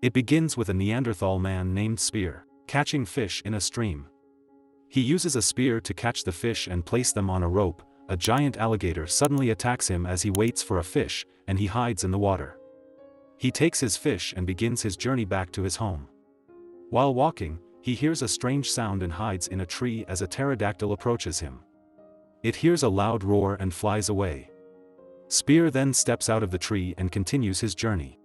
It begins with a Neanderthal man named Spear, catching fish in a stream. He uses a spear to catch the fish and place them on a rope. A giant alligator suddenly attacks him as he waits for a fish, and he hides in the water. He takes his fish and begins his journey back to his home. While walking, he hears a strange sound and hides in a tree as a pterodactyl approaches him. It hears a loud roar and flies away. Spear then steps out of the tree and continues his journey.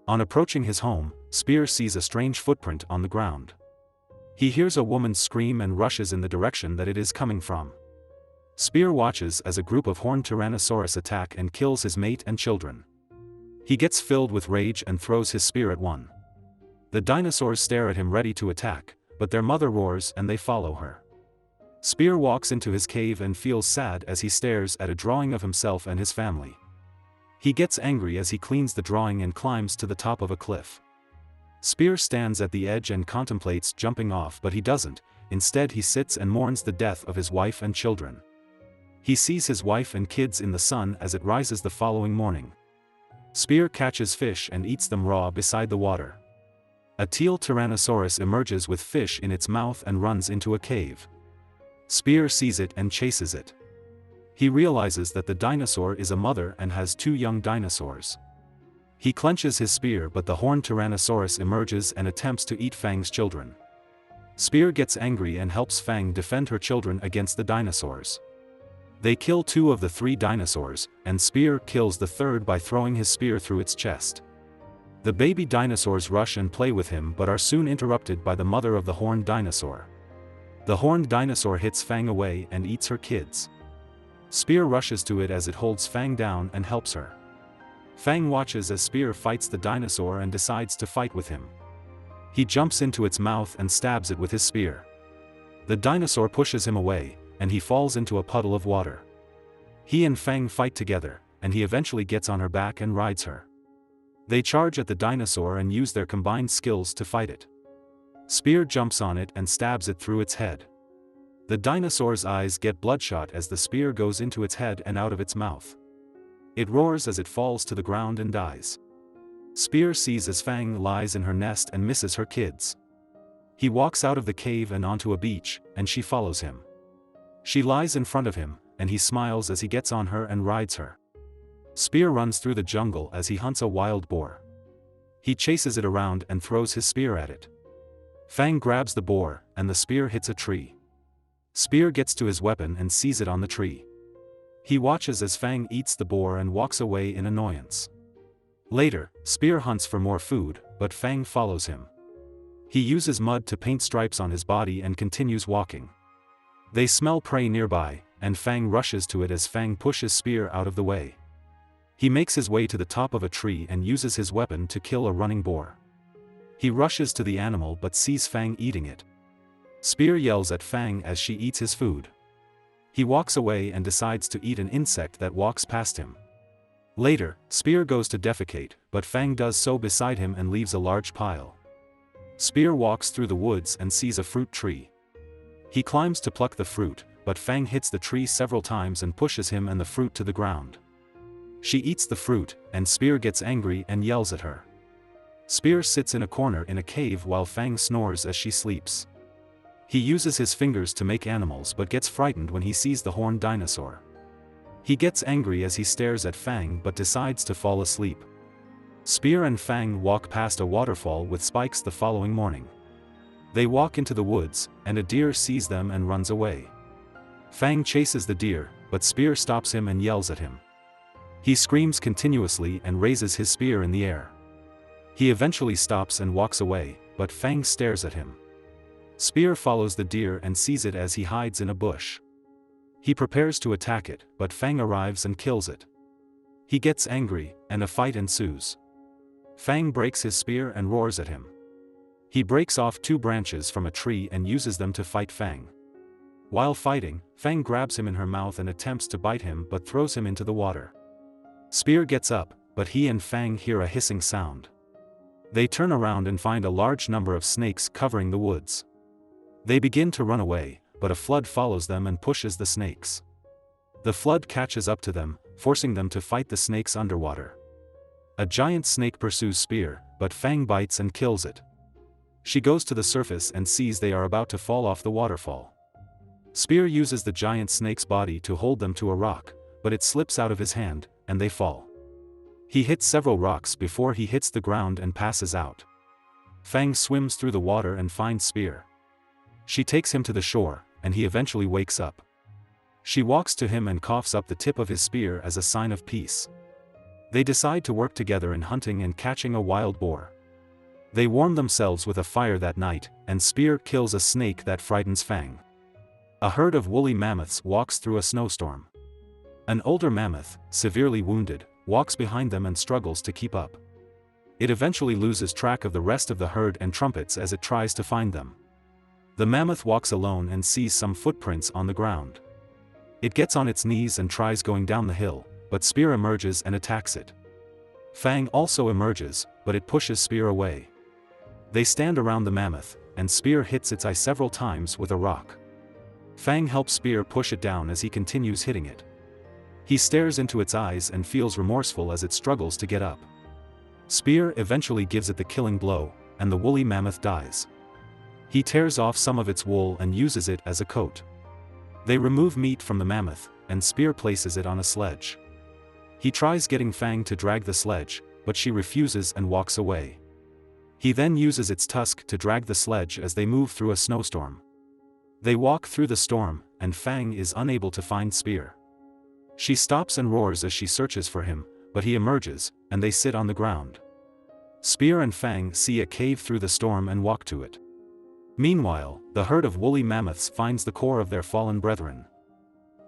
On approaching his home, Spear sees a strange footprint on the ground. He hears a woman scream and rushes in the direction that it is coming from. Spear watches as a group of horned Tyrannosaurus attack and kills his mate and children. He gets filled with rage and throws his spear at one. The dinosaurs stare at him ready to attack, but their mother roars and they follow her. Spear walks into his cave and feels sad as he stares at a drawing of himself and his family. He gets angry as he cleans the drawing and climbs to the top of a cliff. Spear stands at the edge and contemplates jumping off, but he doesn't. Instead he sits and mourns the death of his wife and children. He sees his wife and kids in the sun as it rises the following morning. Spear catches fish and eats them raw beside the water. A teal Tyrannosaurus emerges with fish in its mouth and runs into a cave. Spear sees it and chases it. He realizes that the dinosaur is a mother and has two young dinosaurs. He clenches his spear, but the horned Tyrannosaurus emerges and attempts to eat Fang's children. Spear gets angry and helps Fang defend her children against the dinosaurs. They kill two of the three dinosaurs, and Spear kills the third by throwing his spear through its chest. The baby dinosaurs rush and play with him but are soon interrupted by the mother of the horned dinosaur. The horned dinosaur hits Fang away and eats her kids. Spear rushes to it as it holds Fang down and helps her. Fang watches as Spear fights the dinosaur and decides to fight with him. He jumps into its mouth and stabs it with his spear. The dinosaur pushes him away, and he falls into a puddle of water. He and Fang fight together, and he eventually gets on her back and rides her. They charge at the dinosaur and use their combined skills to fight it. Spear jumps on it and stabs it through its head. The dinosaur's eyes get bloodshot as the spear goes into its head and out of its mouth. It roars as it falls to the ground and dies. Spear sees as Fang lies in her nest and misses her kids. He walks out of the cave and onto a beach, and she follows him. She lies in front of him, and he smiles as he gets on her and rides her. Spear runs through the jungle as he hunts a wild boar. He chases it around and throws his spear at it. Fang grabs the boar, and the spear hits a tree. Spear gets to his weapon and sees it on the tree. He watches as Fang eats the boar and walks away in annoyance. Later, Spear hunts for more food, but Fang follows him. He uses mud to paint stripes on his body and continues walking. They smell prey nearby, and Fang rushes to it as Fang pushes Spear out of the way. He makes his way to the top of a tree and uses his weapon to kill a running boar. He rushes to the animal but sees Fang eating it. Spear yells at Fang as she eats his food. He walks away and decides to eat an insect that walks past him. Later, Spear goes to defecate, but Fang does so beside him and leaves a large pile. Spear walks through the woods and sees a fruit tree. He climbs to pluck the fruit, but Fang hits the tree several times and pushes him and the fruit to the ground. She eats the fruit, and Spear gets angry and yells at her. Spear sits in a corner in a cave while Fang snores as she sleeps. He uses his fingers to make animals but gets frightened when he sees the horned dinosaur. He gets angry as he stares at Fang but decides to fall asleep. Spear and Fang walk past a waterfall with spikes the following morning. They walk into the woods, and a deer sees them and runs away. Fang chases the deer, but Spear stops him and yells at him. He screams continuously and raises his spear in the air. He eventually stops and walks away, but Fang stares at him. Spear follows the deer and sees it as he hides in a bush. He prepares to attack it, but Fang arrives and kills it. He gets angry, and a fight ensues. Fang breaks his spear and roars at him. He breaks off two branches from a tree and uses them to fight Fang. While fighting, Fang grabs him in her mouth and attempts to bite him but throws him into the water. Spear gets up, but he and Fang hear a hissing sound. They turn around and find a large number of snakes covering the woods. They begin to run away, but a flood follows them and pushes the snakes. The flood catches up to them, forcing them to fight the snakes underwater. A giant snake pursues Spear, but Fang bites and kills it. She goes to the surface and sees they are about to fall off the waterfall. Spear uses the giant snake's body to hold them to a rock, but it slips out of his hand, and they fall. He hits several rocks before he hits the ground and passes out. Fang swims through the water and finds Spear. She takes him to the shore, and he eventually wakes up. She walks to him and coughs up the tip of his spear as a sign of peace. They decide to work together in hunting and catching a wild boar. They warm themselves with a fire that night, and Spear kills a snake that frightens Fang. A herd of woolly mammoths walks through a snowstorm. An older mammoth, severely wounded, walks behind them and struggles to keep up. It eventually loses track of the rest of the herd and trumpets as it tries to find them. The mammoth walks alone and sees some footprints on the ground. It gets on its knees and tries going down the hill, but Spear emerges and attacks it. Fang also emerges, but it pushes Spear away. They stand around the mammoth, and Spear hits its eye several times with a rock. Fang helps Spear push it down as he continues hitting it. He stares into its eyes and feels remorseful as it struggles to get up. Spear eventually gives it the killing blow, and the woolly mammoth dies. He tears off some of its wool and uses it as a coat. They remove meat from the mammoth, and Spear places it on a sledge. He tries getting Fang to drag the sledge, but she refuses and walks away. He then uses its tusk to drag the sledge as they move through a snowstorm. They walk through the storm, and Fang is unable to find Spear. She stops and roars as she searches for him, but he emerges, and they sit on the ground. Spear and Fang see a cave through the storm and walk to it. Meanwhile, the herd of woolly mammoths finds the core of their fallen brethren.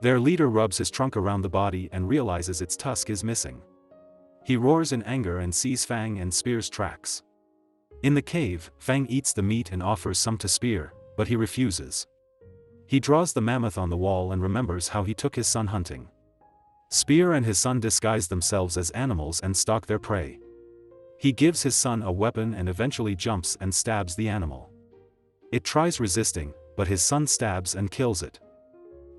Their leader rubs his trunk around the body and realizes its tusk is missing. He roars in anger and sees Fang and Spear's tracks. In the cave, Fang eats the meat and offers some to Spear, but he refuses. He draws the mammoth on the wall and remembers how he took his son hunting. Spear and his son disguise themselves as animals and stalk their prey. He gives his son a weapon and eventually jumps and stabs the animal. It tries resisting, but his son stabs and kills it.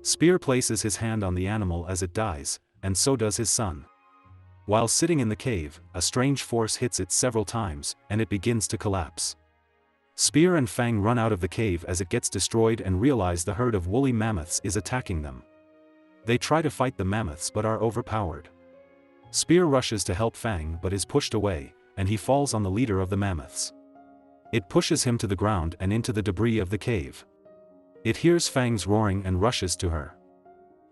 Spear places his hand on the animal as it dies, and so does his son. While sitting in the cave, a strange force hits it several times, and it begins to collapse. Spear and Fang run out of the cave as it gets destroyed and realize the herd of woolly mammoths is attacking them. They try to fight the mammoths but are overpowered. Spear rushes to help Fang but is pushed away, and he falls on the leader of the mammoths. It pushes him to the ground and into the debris of the cave. It hears Fang's roaring and rushes to her.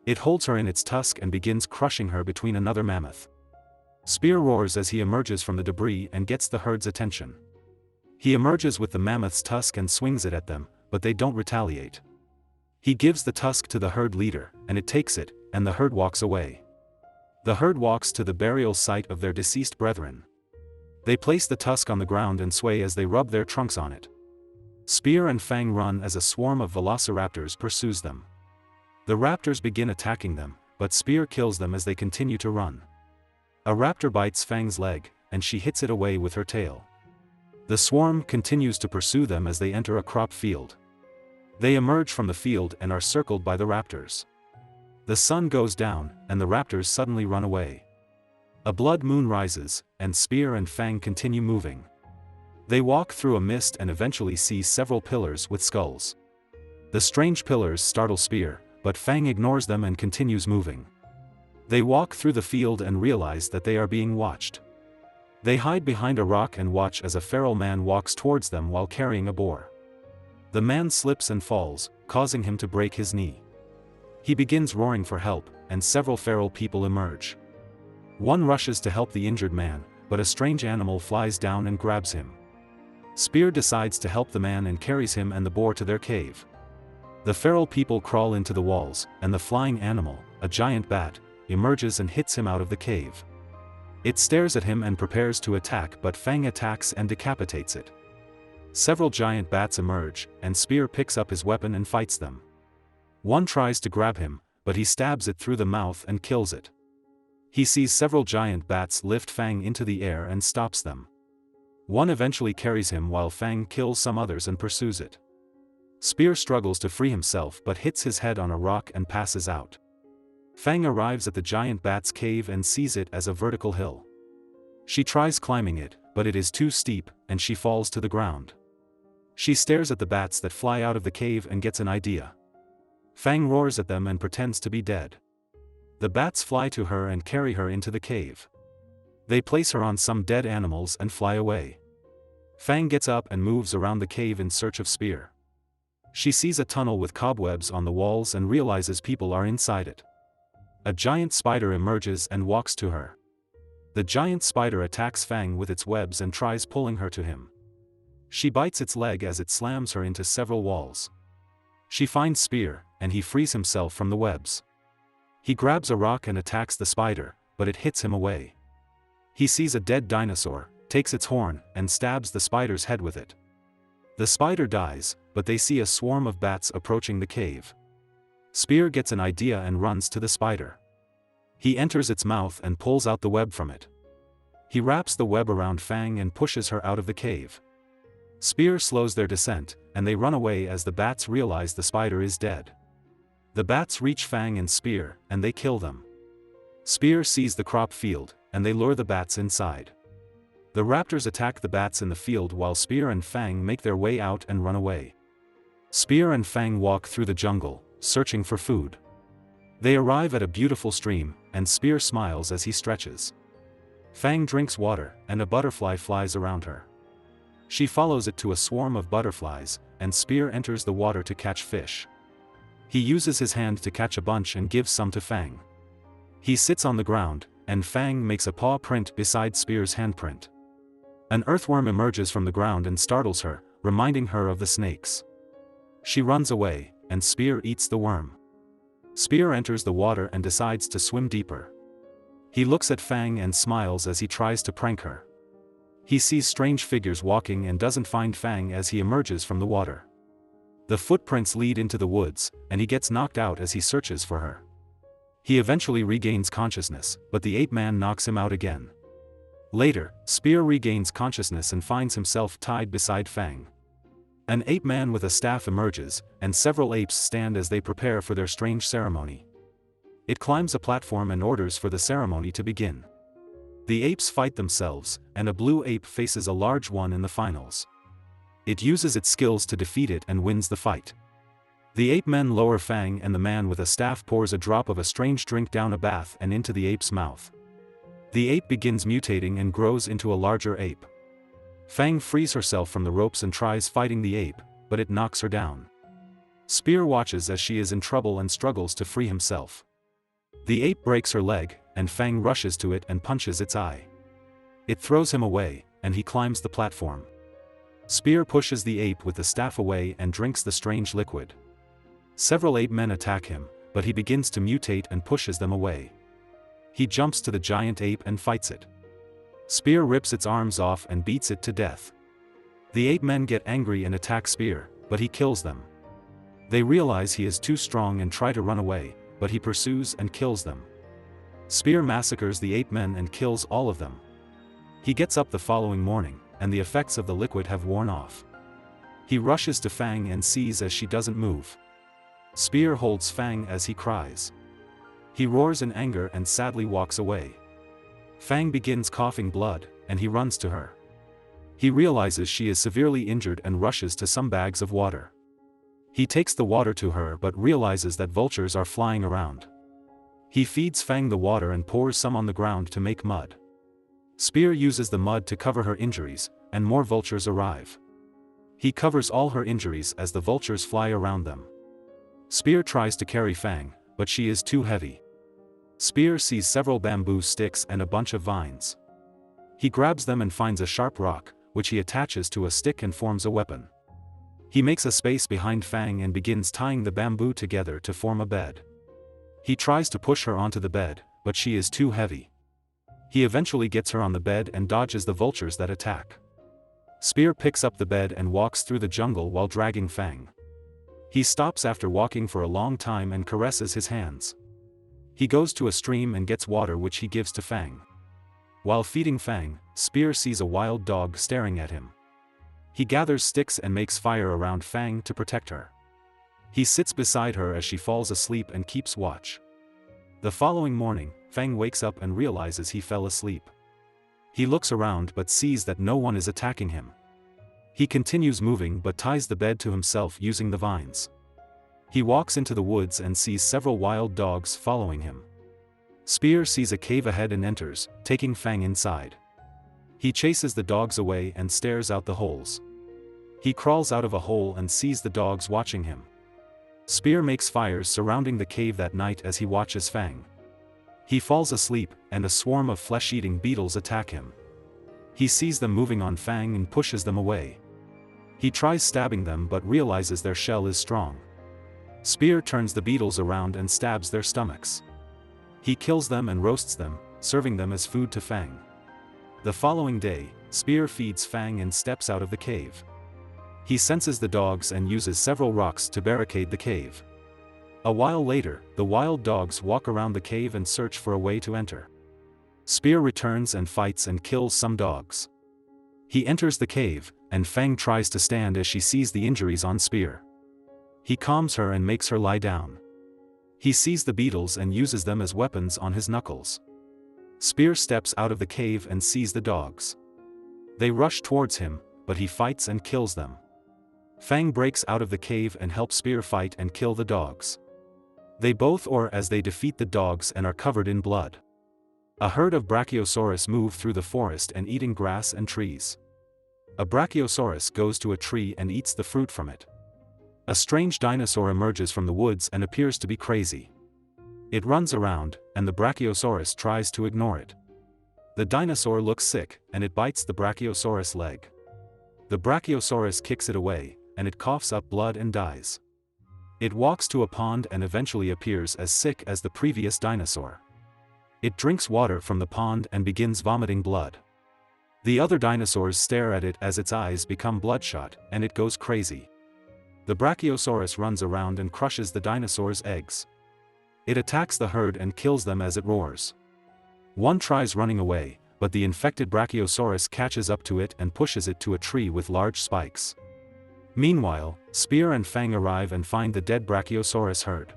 It holds her in its tusk and begins crushing her between another mammoth. Spear roars as he emerges from the debris and gets the herd's attention. He emerges with the mammoth's tusk and swings it at them, but they don't retaliate. He gives the tusk to the herd leader, and it takes it, and the herd walks away. The herd walks to the burial site of their deceased brethren. They place the tusk on the ground and sway as they rub their trunks on it. Spear and Fang run as a swarm of velociraptors pursues them. The raptors begin attacking them, but Spear kills them as they continue to run. A raptor bites Fang's leg, and she hits it away with her tail. The swarm continues to pursue them as they enter a crop field. They emerge from the field and are circled by the raptors. The sun goes down, and the raptors suddenly run away. A blood moon rises, and Spear and Fang continue moving. They walk through a mist and eventually see several pillars with skulls. The strange pillars startle Spear, but Fang ignores them and continues moving. They walk through the field and realize that they are being watched. They hide behind a rock and watch as a feral man walks towards them while carrying a boar. The man slips and falls, causing him to break his knee. He begins roaring for help, and several feral people emerge. One rushes to help the injured man, but a strange animal flies down and grabs him. Spear decides to help the man and carries him and the boar to their cave. The feral people crawl into the walls, and the flying animal, a giant bat, emerges and hits him out of the cave. It stares at him and prepares to attack, but Fang attacks and decapitates it. Several giant bats emerge, and Spear picks up his weapon and fights them. One tries to grab him, but he stabs it through the mouth and kills it. He sees several giant bats lift Fang into the air and stops them. One eventually carries him while Fang kills some others and pursues it. Spear struggles to free himself but hits his head on a rock and passes out. Fang arrives at the giant bat's cave and sees it as a vertical hill. She tries climbing it, but it is too steep, and she falls to the ground. She stares at the bats that fly out of the cave and gets an idea. Fang roars at them and pretends to be dead. The bats fly to her and carry her into the cave. They place her on some dead animals and fly away. Fang gets up and moves around the cave in search of Spear. She sees a tunnel with cobwebs on the walls and realizes people are inside it. A giant spider emerges and walks to her. The giant spider attacks Fang with its webs and tries pulling her to him. She bites its leg as it slams her into several walls. She finds Spear, and he frees himself from the webs. He grabs a rock and attacks the spider, but it hits him away. He sees a dead dinosaur, takes its horn, and stabs the spider's head with it. The spider dies, but they see a swarm of bats approaching the cave. Spear gets an idea and runs to the spider. He enters its mouth and pulls out the web from it. He wraps the web around Fang and pushes her out of the cave. Spear slows their descent, and they run away as the bats realize the spider is dead. The bats reach Fang and Spear, and they kill them. Spear sees the crop field, and they lure the bats inside. The raptors attack the bats in the field while Spear and Fang make their way out and run away. Spear and Fang walk through the jungle, searching for food. They arrive at a beautiful stream, and Spear smiles as he stretches. Fang drinks water, and a butterfly flies around her. She follows it to a swarm of butterflies, and Spear enters the water to catch fish. He uses his hand to catch a bunch and gives some to Fang. He sits on the ground, and Fang makes a paw print beside Spear's handprint. An earthworm emerges from the ground and startles her, reminding her of the snakes. She runs away, and Spear eats the worm. Spear enters the water and decides to swim deeper. He looks at Fang and smiles as he tries to prank her. He sees strange figures walking and doesn't find Fang as he emerges from the water. The footprints lead into the woods, and he gets knocked out as he searches for her. He eventually regains consciousness, but the ape man knocks him out again. Later, Spear regains consciousness and finds himself tied beside Fang. An ape man with a staff emerges, and several apes stand as they prepare for their strange ceremony. It climbs a platform and orders for the ceremony to begin. The apes fight themselves, and a blue ape faces a large one in the finals. It uses its skills to defeat it and wins the fight. The ape men lower Fang, and the man with a staff pours a drop of a strange drink down a bath and into the ape's mouth. The ape begins mutating and grows into a larger ape. Fang frees herself from the ropes and tries fighting the ape, but it knocks her down. Spear watches as she is in trouble and struggles to free himself. The ape breaks her leg, and Fang rushes to it and punches its eye. It throws him away, and he climbs the platform. Spear pushes the ape with the staff away and drinks the strange liquid. Several ape men attack him, but he begins to mutate and pushes them away. He jumps to the giant ape and fights it. Spear rips its arms off and beats it to death. The ape men get angry and attack Spear, but he kills them. They realize he is too strong and try to run away, but he pursues and kills them. Spear massacres the ape men and kills all of them. He gets up the following morning, and the effects of the liquid have worn off. He rushes to Fang and sees as she doesn't move. Spear holds Fang as he cries. He roars in anger and sadly walks away. Fang begins coughing blood, and he runs to her. He realizes she is severely injured and rushes to some bags of water. He takes the water to her but realizes that vultures are flying around. He feeds Fang the water and pours some on the ground to make mud. Spear uses the mud to cover her injuries, and more vultures arrive. He covers all her injuries as the vultures fly around them. Spear tries to carry Fang, but she is too heavy. Spear sees several bamboo sticks and a bunch of vines. He grabs them and finds a sharp rock, which he attaches to a stick and forms a weapon. He makes a space behind Fang and begins tying the bamboo together to form a bed. He tries to push her onto the bed, but she is too heavy. He eventually gets her on the bed and dodges the vultures that attack. Spear picks up the bed and walks through the jungle while dragging Fang. He stops after walking for a long time and caresses his hands. He goes to a stream and gets water which he gives to Fang. While feeding Fang, Spear sees a wild dog staring at him. He gathers sticks and makes fire around Fang to protect her. He sits beside her as she falls asleep and keeps watch. The following morning, Fang wakes up and realizes he fell asleep. He looks around but sees that no one is attacking him. He continues moving but ties the bed to himself using the vines. He walks into the woods and sees several wild dogs following him. Spear sees a cave ahead and enters, taking Fang inside. He chases the dogs away and stares out the holes. He crawls out of a hole and sees the dogs watching him. Spear makes fires surrounding the cave that night as he watches Fang. He falls asleep, and a swarm of flesh-eating beetles attack him. He sees them moving on Fang and pushes them away. He tries stabbing them but realizes their shell is strong. Spear turns the beetles around and stabs their stomachs. He kills them and roasts them, serving them as food to Fang. The following day, Spear feeds Fang and steps out of the cave. He senses the dogs and uses several rocks to barricade the cave. A while later, the wild dogs walk around the cave and search for a way to enter. Spear returns and fights and kills some dogs. He enters the cave, and Fang tries to stand as she sees the injuries on Spear. He calms her and makes her lie down. He sees the beetles and uses them as weapons on his knuckles. Spear steps out of the cave and sees the dogs. They rush towards him, but he fights and kills them. Fang breaks out of the cave and helps Spear fight and kill the dogs. They both roar as they defeat the dogs and are covered in blood. A herd of Brachiosaurus move through the forest and eating grass and trees. A Brachiosaurus goes to a tree and eats the fruit from it. A strange dinosaur emerges from the woods and appears to be crazy. It runs around, and the Brachiosaurus tries to ignore it. The dinosaur looks sick, and it bites the Brachiosaurus leg. The Brachiosaurus kicks it away, and it coughs up blood and dies. It walks to a pond and eventually appears as sick as the previous dinosaur. It drinks water from the pond and begins vomiting blood. The other dinosaurs stare at it as its eyes become bloodshot, and it goes crazy. The Brachiosaurus runs around and crushes the dinosaur's eggs. It attacks the herd and kills them as it roars. One tries running away, but the infected Brachiosaurus catches up to it and pushes it to a tree with large spikes. Meanwhile, Spear and Fang arrive and find the dead Brachiosaurus herd.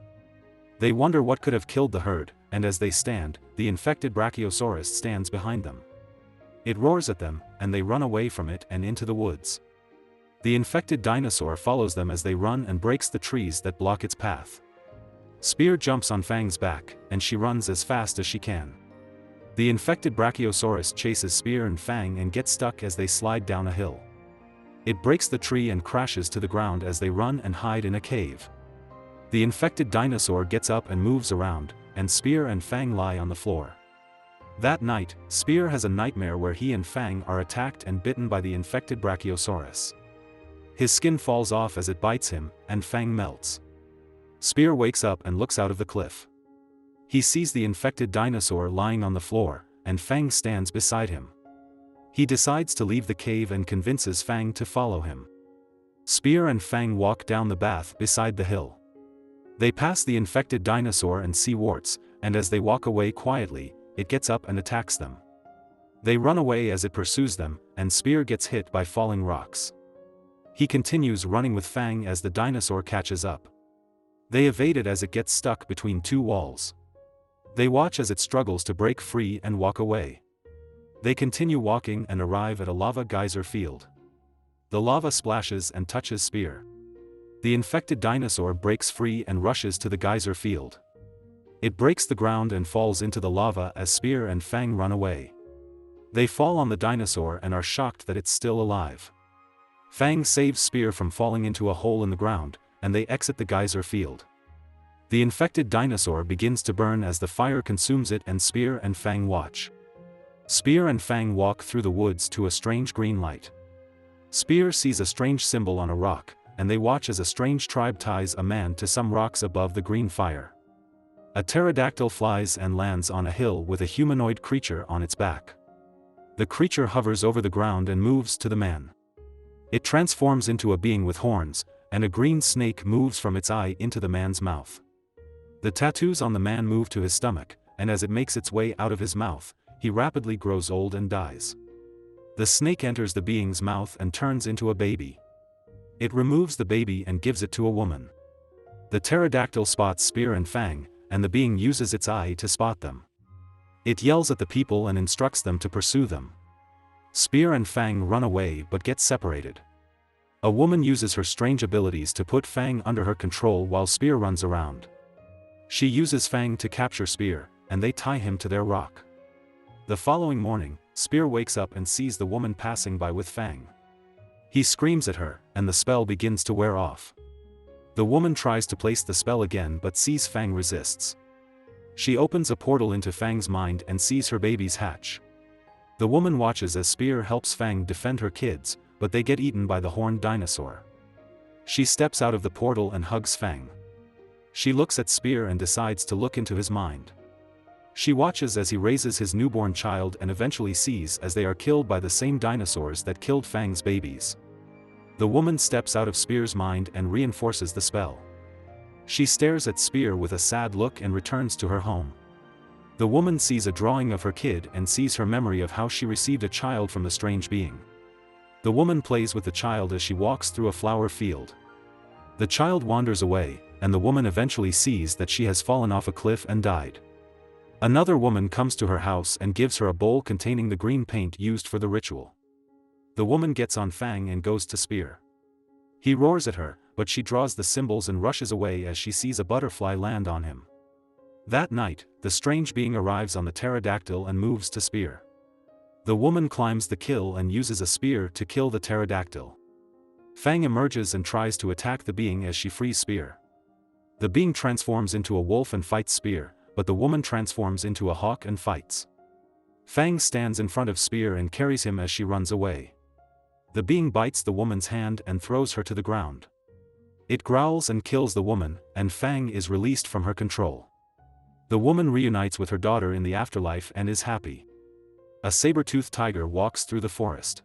They wonder what could have killed the herd, and as they stand, the infected Brachiosaurus stands behind them. It roars at them, and they run away from it and into the woods. The infected dinosaur follows them as they run and breaks the trees that block its path. Spear jumps on Fang's back, and she runs as fast as she can. The infected Brachiosaurus chases Spear and Fang and gets stuck as they slide down a hill. It breaks the tree and crashes to the ground as they run and hide in a cave. The infected dinosaur gets up and moves around, and Spear and Fang lie on the floor. That night, Spear has a nightmare where he and Fang are attacked and bitten by the infected Brachiosaurus. His skin falls off as it bites him, and Fang melts. Spear wakes up and looks out of the cliff. He sees the infected dinosaur lying on the floor, and Fang stands beside him. He decides to leave the cave and convinces Fang to follow him. Spear and Fang walk down the path beside the hill. They pass the infected dinosaur and see warts, and as they walk away quietly, it gets up and attacks them. They run away as it pursues them, and Spear gets hit by falling rocks. He continues running with Fang as the dinosaur catches up. They evade it as it gets stuck between two walls. They watch as it struggles to break free and walk away. They continue walking and arrive at a lava geyser field. The lava splashes and touches Spear. The infected dinosaur breaks free and rushes to the geyser field. It breaks the ground and falls into the lava as Spear and Fang run away. They fall on the dinosaur and are shocked that it's still alive. Fang saves Spear from falling into a hole in the ground, and they exit the geyser field. The infected dinosaur begins to burn as the fire consumes it, and Spear and Fang watch. Spear and Fang walk through the woods to a strange green light. Spear sees a strange symbol on a rock, and they watch as a strange tribe ties a man to some rocks above the green fire. A pterodactyl flies and lands on a hill with a humanoid creature on its back. The creature hovers over the ground and moves to the man. It transforms into a being with horns, and a green snake moves from its eye into the man's mouth. The tattoos on the man move to his stomach, and as it makes its way out of his mouth, he rapidly grows old and dies. The snake enters the being's mouth and turns into a baby. It removes the baby and gives it to a woman. The pterodactyl spots Spear and Fang, and the being uses its eye to spot them. It yells at the people and instructs them to pursue them. Spear and Fang run away but get separated. A woman uses her strange abilities to put Fang under her control while Spear runs around. She uses Fang to capture Spear, and they tie him to their rock. The following morning, Spear wakes up and sees the woman passing by with Fang. He screams at her, and the spell begins to wear off. The woman tries to place the spell again but sees Fang resists. She opens a portal into Fang's mind and sees her babies hatch. The woman watches as Spear helps Fang defend her kids, but they get eaten by the horned dinosaur. She steps out of the portal and hugs Fang. She looks at Spear and decides to look into his mind. She watches as he raises his newborn child and eventually sees as they are killed by the same dinosaurs that killed Fang's babies. The woman steps out of Spear's mind and reinforces the spell. She stares at Spear with a sad look and returns to her home. The woman sees a drawing of her kid and sees her memory of how she received a child from the strange being. The woman plays with the child as she walks through a flower field. The child wanders away, and the woman eventually sees that she has fallen off a cliff and died. Another woman comes to her house and gives her a bowl containing the green paint used for the ritual. The woman gets on Fang and goes to Spear. He roars at her, but she draws the symbols and rushes away as she sees a butterfly land on him. That night, the strange being arrives on the pterodactyl and moves to Spear. The woman climbs the kill and uses a spear to kill the pterodactyl. Fang emerges and tries to attack the being as she frees Spear. The being transforms into a wolf and fights Spear, but the woman transforms into a hawk and fights. Fang stands in front of Spear and carries him as she runs away. The being bites the woman's hand and throws her to the ground. It growls and kills the woman, and Fang is released from her control. The woman reunites with her daughter in the afterlife and is happy. A saber-toothed tiger walks through the forest.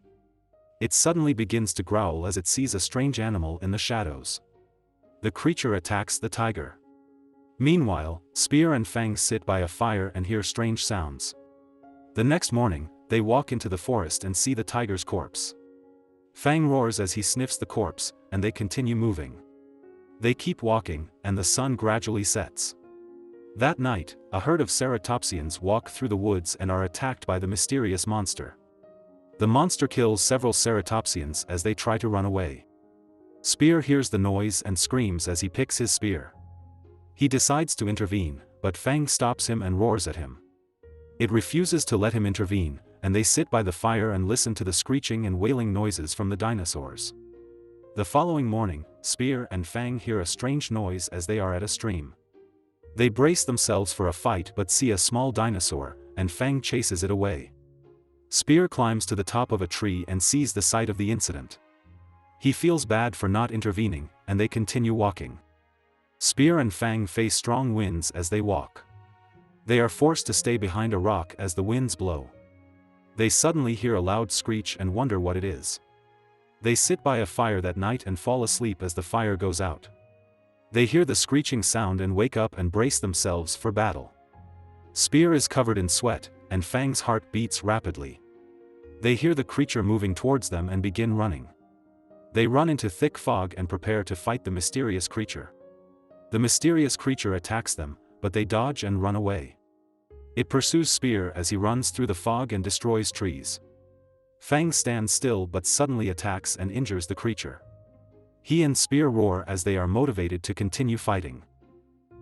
It suddenly begins to growl as it sees a strange animal in the shadows. The creature attacks the tiger. Meanwhile, Spear and Fang sit by a fire and hear strange sounds. The next morning, they walk into the forest and see the tiger's corpse. Fang roars as he sniffs the corpse, and they continue moving. They keep walking, and the sun gradually sets. That night, a herd of ceratopsians walk through the woods and are attacked by the mysterious monster. The monster kills several ceratopsians as they try to run away. Spear hears the noise and screams as he picks his spear. He decides to intervene, but Fang stops him and roars at him. It refuses to let him intervene, and they sit by the fire and listen to the screeching and wailing noises from the dinosaurs. The following morning, Spear and Fang hear a strange noise as they are at a stream. They brace themselves for a fight but see a small dinosaur, and Fang chases it away. Spear climbs to the top of a tree and sees the site of the incident. He feels bad for not intervening, and they continue walking. Spear and Fang face strong winds as they walk. They are forced to stay behind a rock as the winds blow. They suddenly hear a loud screech and wonder what it is. They sit by a fire that night and fall asleep as the fire goes out. They hear the screeching sound and wake up and brace themselves for battle. Spear is covered in sweat, and Fang's heart beats rapidly. They hear the creature moving towards them and begin running. They run into thick fog and prepare to fight the mysterious creature. The mysterious creature attacks them, but they dodge and run away. It pursues Spear as he runs through the fog and destroys trees. Fang stands still but suddenly attacks and injures the creature. He and Spear roar as they are motivated to continue fighting.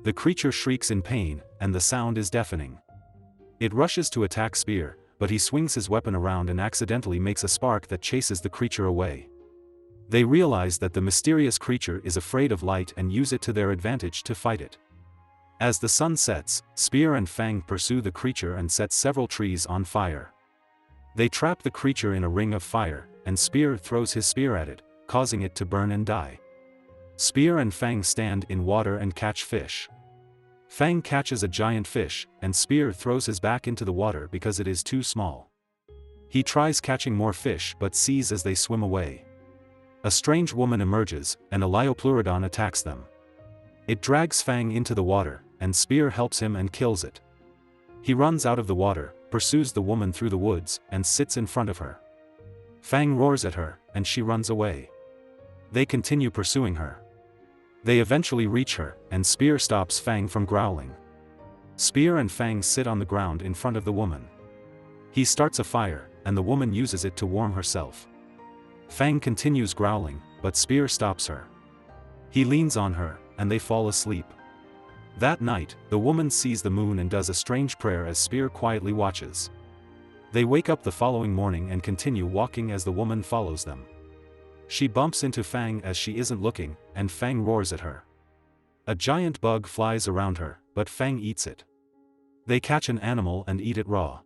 The creature shrieks in pain, and the sound is deafening. It rushes to attack Spear, but he swings his weapon around and accidentally makes a spark that chases the creature away. They realize that the mysterious creature is afraid of light and use it to their advantage to fight it. As the sun sets, Spear and Fang pursue the creature and set several trees on fire. They trap the creature in a ring of fire, and Spear throws his spear at it, causing it to burn and die. Spear and Fang stand in water and catch fish. Fang catches a giant fish, and Spear throws his back into the water because it is too small. He tries catching more fish but sees as they swim away. A strange woman emerges, and a Liopleurodon attacks them. It drags Fang into the water, and Spear helps him and kills it. He runs out of the water, pursues the woman through the woods, and sits in front of her. Fang roars at her, and she runs away. They continue pursuing her. They eventually reach her, and Spear stops Fang from growling. Spear and Fang sit on the ground in front of the woman. He starts a fire, and the woman uses it to warm herself. Fang continues growling, but Spear stops her. He leans on her, and they fall asleep. That night, the woman sees the moon and does a strange prayer as Spear quietly watches. They wake up the following morning and continue walking as the woman follows them. She bumps into Fang as she isn't looking, and Fang roars at her. A giant bug flies around her, but Fang eats it. They catch an animal and eat it raw.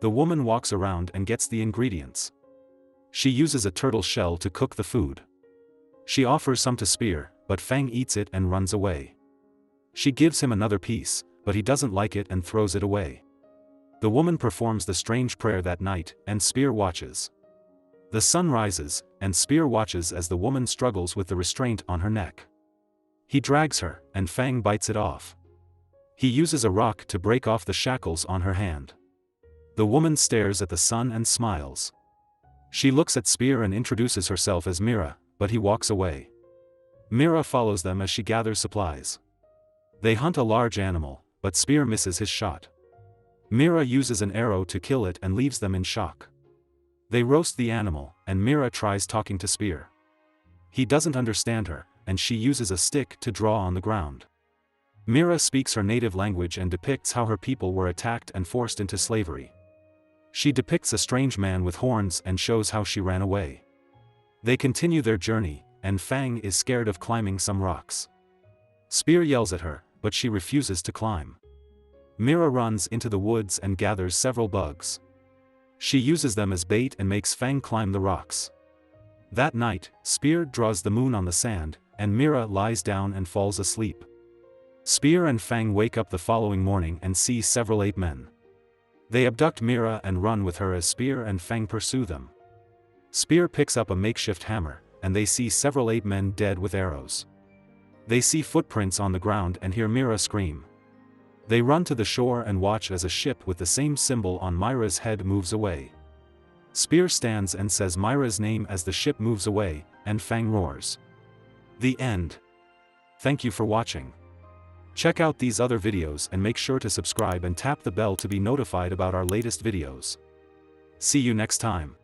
The woman walks around and gets the ingredients. She uses a turtle shell to cook the food. She offers some to Spear, but Fang eats it and runs away. She gives him another piece, but he doesn't like it and throws it away. The woman performs the strange prayer that night, and Spear watches. The sun rises, and Spear watches as the woman struggles with the restraint on her neck. He drags her, and Fang bites it off. He uses a rock to break off the shackles on her hand. The woman stares at the sun and smiles. She looks at Spear and introduces herself as Mira, but he walks away. Mira follows them as she gathers supplies. They hunt a large animal, but Spear misses his shot. Mira uses an arrow to kill it and leaves them in shock. They roast the animal, and Mira tries talking to Spear. He doesn't understand her, and she uses a stick to draw on the ground. Mira speaks her native language and depicts how her people were attacked and forced into slavery. She depicts a strange man with horns and shows how she ran away. They continue their journey, and Fang is scared of climbing some rocks. Spear yells at her, but she refuses to climb. Mira runs into the woods and gathers several bugs. She uses them as bait and makes Fang climb the rocks. That night, Spear draws the moon on the sand, and Mira lies down and falls asleep. Spear and Fang wake up the following morning and see several ape men. They abduct Mira and run with her as Spear and Fang pursue them. Spear picks up a makeshift hammer, and they see several ape men dead with arrows. They see footprints on the ground and hear Mira scream. They run to the shore and watch as a ship with the same symbol on Myra's head moves away. Spear stands and says Myra's name as the ship moves away, and Fang roars. The end. Thank you for watching. Check out these other videos and make sure to subscribe and tap the bell to be notified about our latest videos. See you next time.